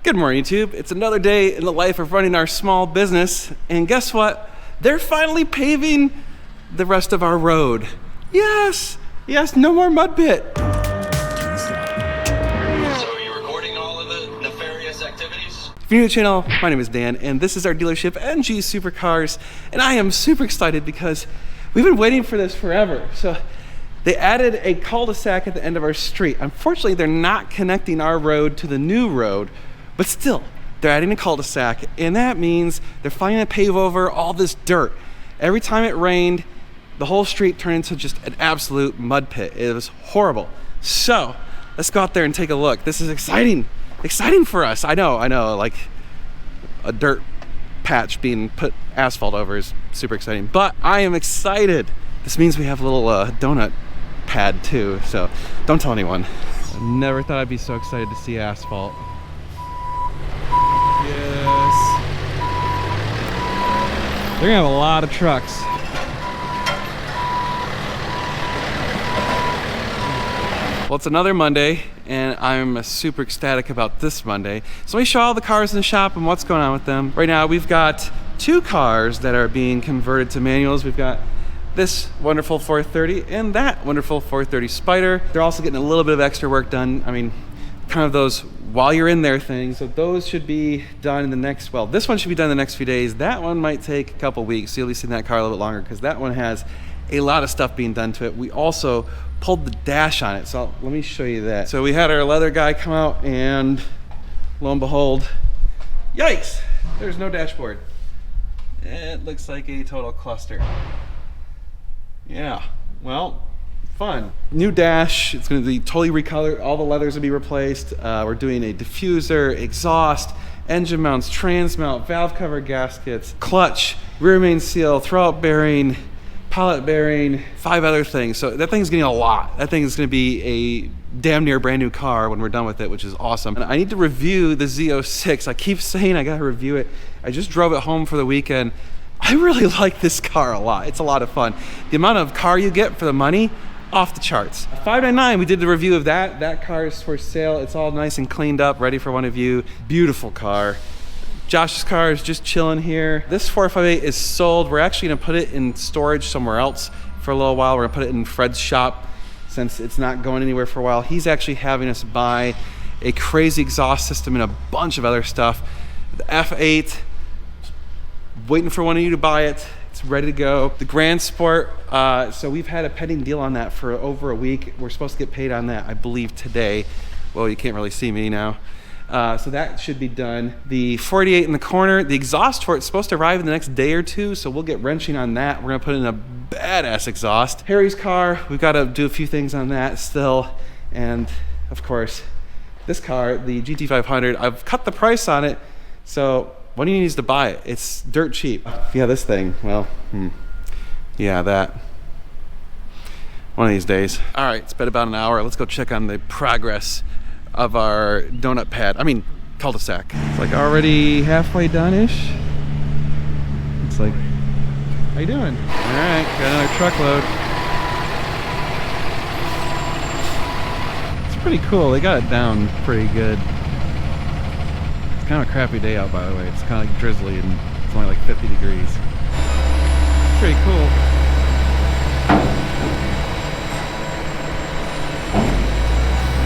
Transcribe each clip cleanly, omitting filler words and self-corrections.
Good morning, YouTube. It's another day in the life of running our small business, and guess what? They're finally paving the rest of our road. Yes, no more mud pit. So are you recording all of the nefarious activities? If you're new to the channel, my name is Dan, and this is our dealership, NG Supercars, and I am super excited because we've been waiting for this forever. So they added a cul-de-sac at the end of our street. Unfortunately, they're not connecting our road to the new road, but still, they're adding a cul-de-sac, and that means they're finally gonna pave over all this dirt. Every time it rained, the whole street turned into just an absolute mud pit. It was horrible. So let's go out there and take a look. This is exciting for us. I know, like a dirt patch being put asphalt over is super exciting, but I am excited. This means we have a little donut pad too, so don't tell anyone. I never thought I'd be so excited to see asphalt. Yes. They're gonna have a lot of trucks. Well, it's another Monday, and I'm super ecstatic about this Monday. So let me show all the cars in the shop and what's going on with them. Right now, we've got two cars that are being converted to manuals. We've got this wonderful 430 and that wonderful 430 Spider. They're also getting a little bit of extra work done. I mean, kind of those while you're in there things. So those should be done in the next, well, this one should be done in the next few days. That one might take a couple weeks. So you'll be seeing that car a little bit longer because that one has a lot of stuff being done to it. We also pulled the dash on it. So let me show you that. So we had our leather guy come out and lo and behold, yikes, there's no dashboard. It looks like a total cluster. Yeah, well, fun. New dash, it's gonna be totally recolored. All the leathers will be replaced. We're doing a diffuser, exhaust, engine mounts, trans mount, valve cover gaskets, clutch, rear main seal, throwout bearing, pilot bearing, 5 other things. So that thing's getting a lot. That thing is gonna be a damn near brand new car when we're done with it, which is awesome. And I need to review the Z06. I keep saying I gotta review it. I just drove it home for the weekend. I really like this car a lot. It's a lot of fun. The amount of car you get for the money, off the charts. 599, we did the review of that. That car is for sale. It's all nice and cleaned up, ready for one of you. Beautiful car. Josh's car is just chilling here. This 458 is sold. We're actually gonna put it in storage somewhere else for a little while. We're gonna put it in Fred's shop since it's not going anywhere for a while. He's actually having us buy a crazy exhaust system and a bunch of other stuff. The F8, waiting for one of you to buy it. It's ready to go. The Grand Sport, so we've had a pending deal on that for over a week. We're supposed to get paid on that, I believe, today. Well, you can't really see me now. So that should be done. The 48 in the corner, the exhaust for it's supposed to arrive in the next day or two, so we'll get wrenching on that. We're gonna put in a badass exhaust. Harry's car, we've gotta do a few things on that still. And of course, this car, the GT500, I've cut the price on it, so one of you needs to buy it. It's dirt cheap. Yeah, this thing, well, yeah, that. One of these days. All right, it's been about an hour. Let's go check on the progress of our donut pad. I mean, cul-de-sac. It's like already halfway done-ish. It's like, how you doing? All right, got another truckload. It's pretty cool. They got it down pretty good. It's kind of a crappy day out, by the way. It's kind of like drizzly and it's only like 50 degrees. It's pretty cool.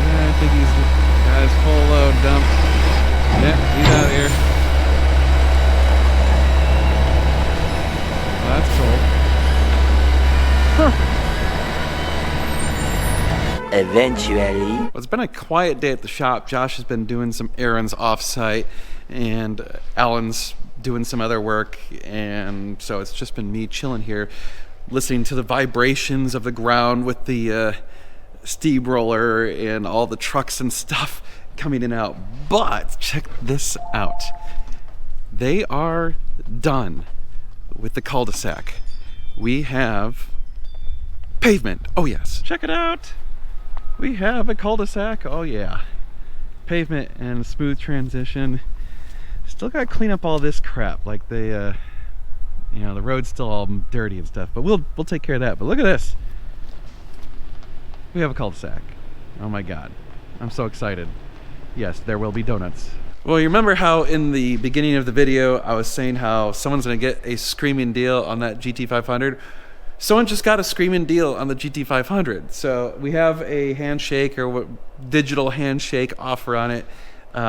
Yeah, I think he's got his full load dumped. Yeah, he's out of here. Well, that's cool. Huh. Eventually. Well, it's been a quiet day at the shop. Josh has been doing some errands off-site, and Alan's doing some other work, and so it's just been me chilling here, listening to the vibrations of the ground with the steamroller and all the trucks and stuff coming in and out. But check this out. They are done with the cul-de-sac. We have pavement. Oh yes, check it out. We have a cul-de-sac. Oh yeah, pavement and smooth transition. Still gotta clean up all this crap, like the you know, the road's still all dirty and stuff, but we'll take care of that. But look at this. We have a cul-de-sac. Oh my god, I'm so excited. Yes, there will be donuts. Well, you remember how in the beginning of the video I was saying how someone's gonna get a screaming deal on that GT500? Someone just got a screaming deal on the GT500. So we have a handshake or what digital handshake offer on it.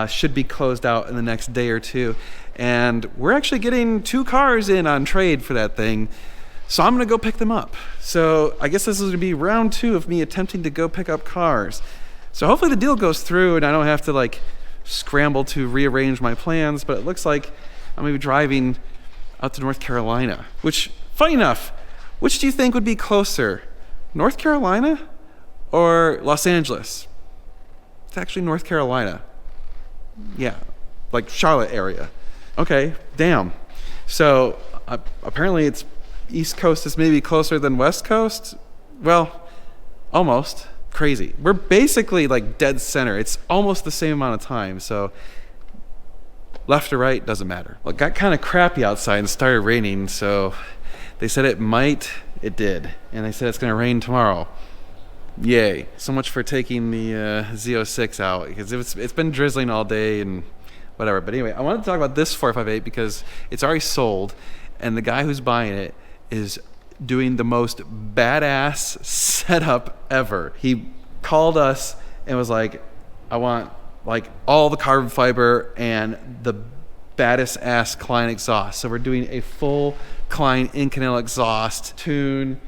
Should be closed out in the next day or two. And we're actually getting 2 cars in on trade for that thing. So I'm gonna go pick them up. So I guess this is gonna be round 2 of me attempting to go pick up cars. So hopefully the deal goes through and I don't have to like scramble to rearrange my plans, but it looks like I'm gonna be driving out to North Carolina, which, funny enough, which do you think would be closer, North Carolina or Los Angeles? It's actually North Carolina. Yeah, like Charlotte area. Okay, damn. So apparently it's East Coast is maybe closer than West Coast. Well, almost. Crazy. We're basically like dead center. It's almost the same amount of time. So left or right doesn't matter. Well, it got kind of crappy outside and started raining. So they said it might. It did. And they said it's going to rain tomorrow. Yay. So much for taking the Z06 out because it's been drizzling all day and whatever. But anyway, I wanted to talk about this 458 because it's already sold and the guy who's buying it is doing the most badass setup ever. He called us and was like, I want like all the carbon fiber and the baddest ass Klein exhaust. So we're doing a full Klein Inconel exhaust tune,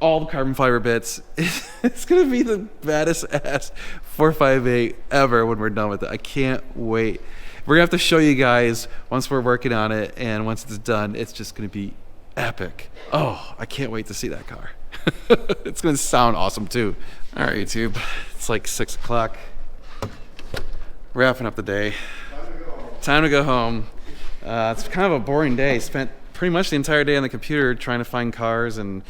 all the carbon fiber bits. It's gonna be the baddest ass 458 ever when we're done with it. I can't wait. We're gonna have to show you guys once we're working on it, and once it's done, it's just gonna be epic. Oh, I can't wait to see that car. It's gonna sound awesome too. All right, YouTube, it's like 6 o'clock. Wrapping up the day. Time to go home. It's kind of a boring day. Spent pretty much the entire day on the computer trying to find cars and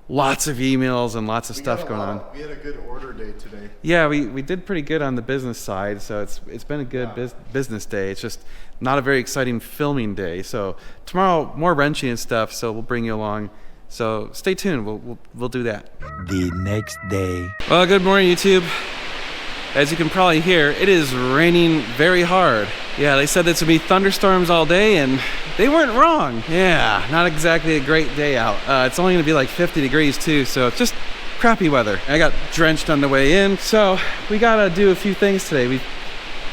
lots of emails and lots of stuff going on. We had a good order day today. Yeah, we did pretty good on the business side, so it's been a good business day. It's just not a very exciting filming day. So tomorrow, more wrenching and stuff, so we'll bring you along. So stay tuned, we'll do that. The next day. Well, good morning, YouTube. As you can probably hear, it is raining very hard. Yeah, they said this would be thunderstorms all day, and they weren't wrong. Yeah, not exactly a great day out. It's only gonna be like 50 degrees too, so it's just crappy weather. I got drenched on the way in, so we gotta do a few things today. We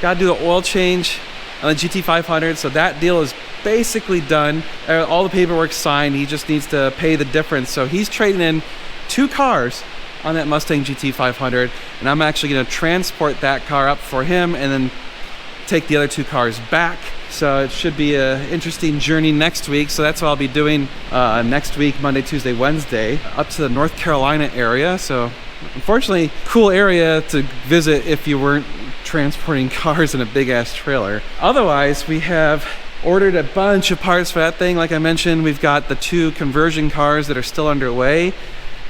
gotta do the oil change on the GT500, so that deal is basically done. All the paperwork's signed, he just needs to pay the difference. So he's trading in 2 cars on that Mustang GT500, and I'm actually gonna transport that car up for him and then take the other 2 cars back. So it should be an interesting journey next week. So that's what I'll be doing next week, Monday, Tuesday, Wednesday, up to the North Carolina area. So unfortunately, cool area to visit if you weren't transporting cars in a big ass trailer. Otherwise, we have ordered a bunch of parts for that thing. Like I mentioned, we've got the 2 conversion cars that are still underway.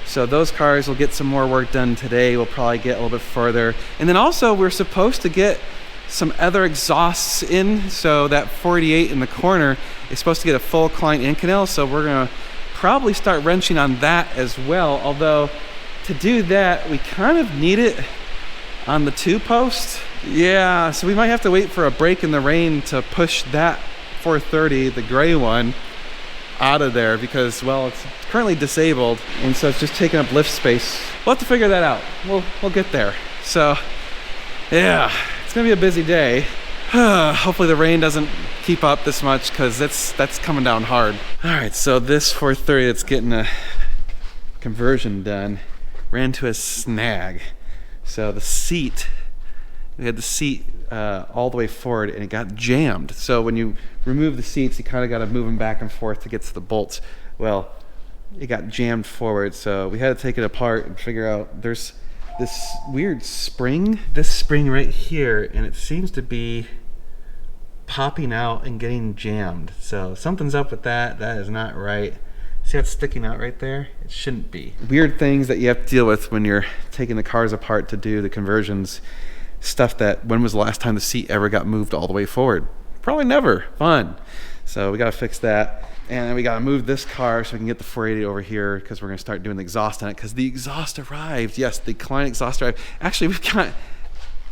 So those cars will get some more work done today. We'll probably get a little bit further. And then also we're supposed to get some other exhausts in. So that 48 in the corner is supposed to get a full Klein Inconel. So we're gonna probably start wrenching on that as well. Although to do that, we kind of need it on the 2 post. Yeah, so we might have to wait for a break in the rain to push that 430, the gray one, out of there because, well, it's currently disabled, and so it's just taking up lift space. We'll have to figure that out. We'll get there. So yeah, it's gonna be a busy day. Hopefully the rain doesn't keep up this much because that's coming down hard. All right, so this 430 that's getting a conversion done ran to a snag. So the seat, we had the seat all the way forward and it got jammed. So when you remove the seats, you kind of got to move them back and forth to get to the bolts. Well, it got jammed forward, so we had to take it apart and figure out there's this weird spring, this spring right here, and it seems to be popping out and getting jammed. So something's up with that. That is not right. See how it's sticking out right there? It shouldn't be. Weird things that you have to deal with when you're taking the cars apart to do the conversions. Stuff that, when was the last time the seat ever got moved all the way forward? Probably never. Fun. So we got to fix that. And then we got to move this car so we can get the 480 over here because we're going to start doing the exhaust on it because the exhaust arrived. Yes, the Klein exhaust arrived. Actually, we've got a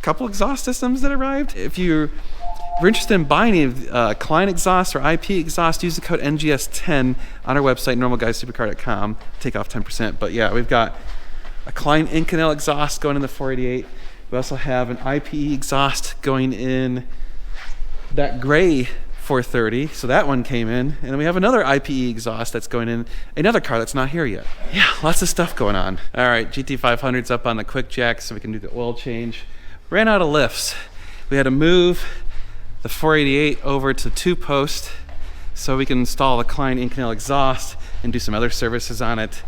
couple exhaust systems that arrived. If you If you're interested in buying any Klein exhaust or IP exhaust, use the code NGS10 on our website, normalguysupercar.com. Take off 10%. But yeah, we've got a Klein Inconel exhaust going in the 488. We also have an IPE exhaust going in that gray 430. So that one came in. And then we have another IPE exhaust that's going in another car that's not here yet. Yeah, lots of stuff going on. All right, GT500's up on the quick jack so we can do the oil change. Ran out of lifts. We had to move the 488 over to 2-post so we can install the Klein Inconel exhaust and do some other services on it.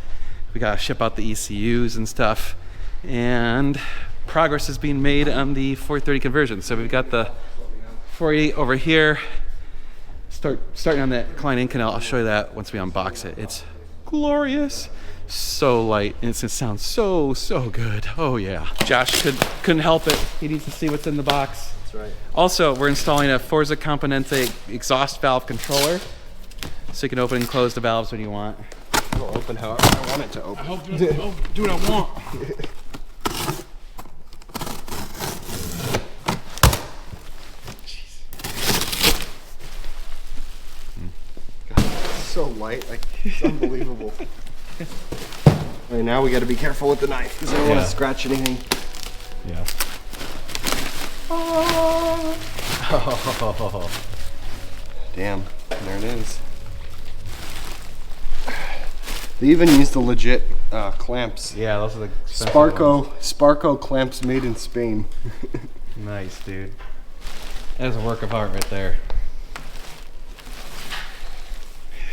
We gotta ship out the ECUs and stuff. And progress is being made on the 430 conversion. So we've got the 488 over here. Starting on that Klein Inconel, I'll show you that once we unbox it. It's glorious. So light, and it sounds so good. Oh yeah. Josh couldn't help it. He needs to see what's in the box. That's right. Also, we're installing a Forza Componente exhaust valve controller, so you can open and close the valves when you want. It'll open how I want it to open. I hope you do what I want. So light, like it's unbelievable. Right, now we got to be careful with the knife because I don't want to scratch anything. Yeah. Oh. Damn, there it is. They even used the legit clamps. Yeah, those are the Sparco clamps made in Spain. Nice, dude. That is a work of art right there.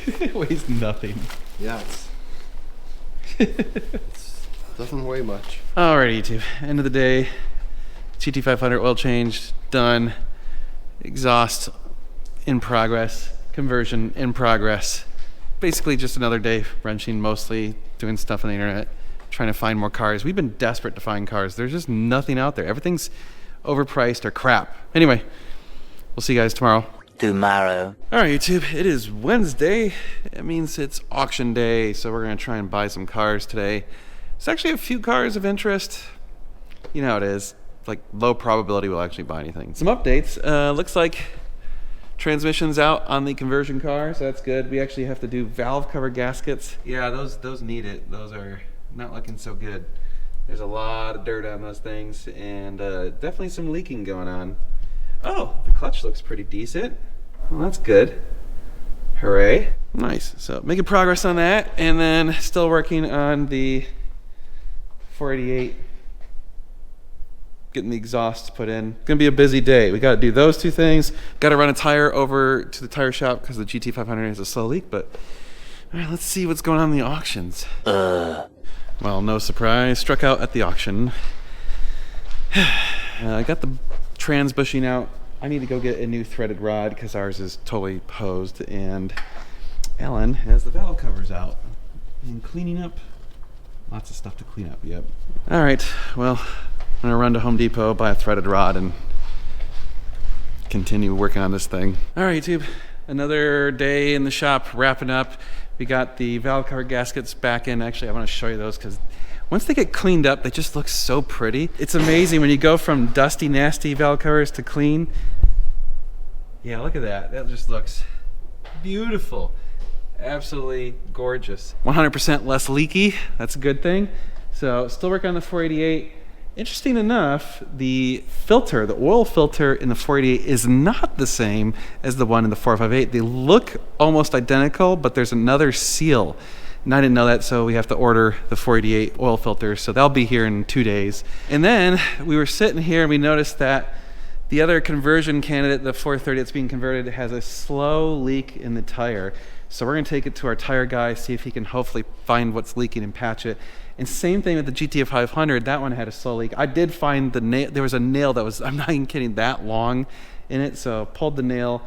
It weighs nothing. Yeah, it doesn't weigh much. Alright, YouTube. End of the day. GT500 oil change done. Exhaust in progress. Conversion in progress. Basically just another day wrenching, mostly doing stuff on the internet, trying to find more cars. We've been desperate to find cars. There's just nothing out there. Everything's overpriced or crap. Anyway, we'll see you guys tomorrow. Tomorrow. All right, YouTube, it is Wednesday. It means it's auction day, so we're gonna try and buy some cars today. There's actually a few cars of interest. You know how it is, like low probability we'll actually buy anything. Some updates, looks like transmission's out on the conversion car, so that's good. We actually have to do valve cover gaskets. Yeah, those need it. Those are not looking so good. There's a lot of dirt on those things, and definitely some leaking going on. Oh, the clutch looks pretty decent. Well, that's good. Hooray. Nice. So making progress on that, and then still working on the 488, getting the exhaust put in. It's gonna be a busy day. We gotta do those two things. Gotta run a tire over to the tire shop because the GT500 has a slow leak, but all right, let's see what's going on in the auctions. Well, no surprise, struck out at the auction. I got the trans bushing out. I need to go get a new threaded rod because ours is totally hosed, and Ellen has the valve covers out. And cleaning up, lots of stuff to clean up, yep. All right, well, I'm gonna run to Home Depot, buy a threaded rod, and continue working on this thing. All right, YouTube, another day in the shop, wrapping up. We got the valve cover gaskets back in. Actually, I wanna show you those because once they get cleaned up, they just look so pretty. It's amazing when you go from dusty, nasty valve covers to clean. Yeah, look at that. That just looks beautiful. Absolutely gorgeous. 100% less leaky. That's a good thing. So still working on the 488. Interesting enough, the filter, the oil filter in the 488 is not the same as the one in the 458. They look almost identical, but there's another seal. And I didn't know that, so we have to order the 488 oil filter, so that'll be here in 2 days. And then we were sitting here and we noticed that the other conversion candidate, the 430 that's being converted, has a slow leak in the tire. So we're gonna take it to our tire guy, see if he can hopefully find what's leaking and patch it. And same thing with the GT500, that one had a slow leak. I did find the nail, there was a nail that was, I'm not even kidding, that long in it, so pulled the nail.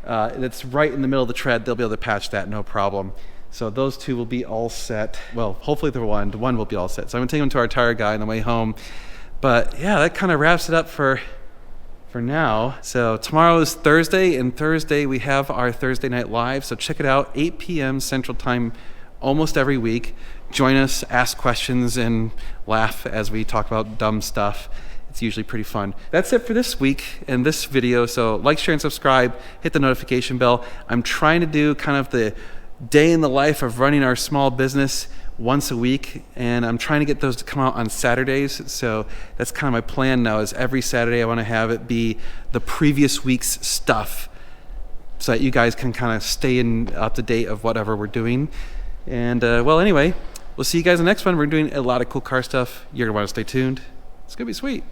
That's right in the middle of the tread. They'll be able to patch that, no problem. So those two will be all set. Well, hopefully the one will be all set. So I'm gonna take them to our tire guy on the way home. But yeah, that kind of wraps it up for now. So tomorrow is Thursday, and Thursday we have our Thursday Night Live. So check it out, 8 p.m. Central Time, almost every week. Join us, ask questions, and laugh as we talk about dumb stuff. It's usually pretty fun. That's it for this week and this video. So like, share, and subscribe. Hit the notification bell. I'm trying to do kind of the day in the life of running our small business once a week, and I'm trying to get those to come out on Saturdays. So that's kind of my plan now, is every Saturday I want to have it be the previous week's stuff, so that you guys can kind of stay up to date of whatever we're doing. And well, anyway, we'll see you guys in the next one. We're doing a lot of cool car stuff. You're gonna want to stay tuned. It's gonna be sweet.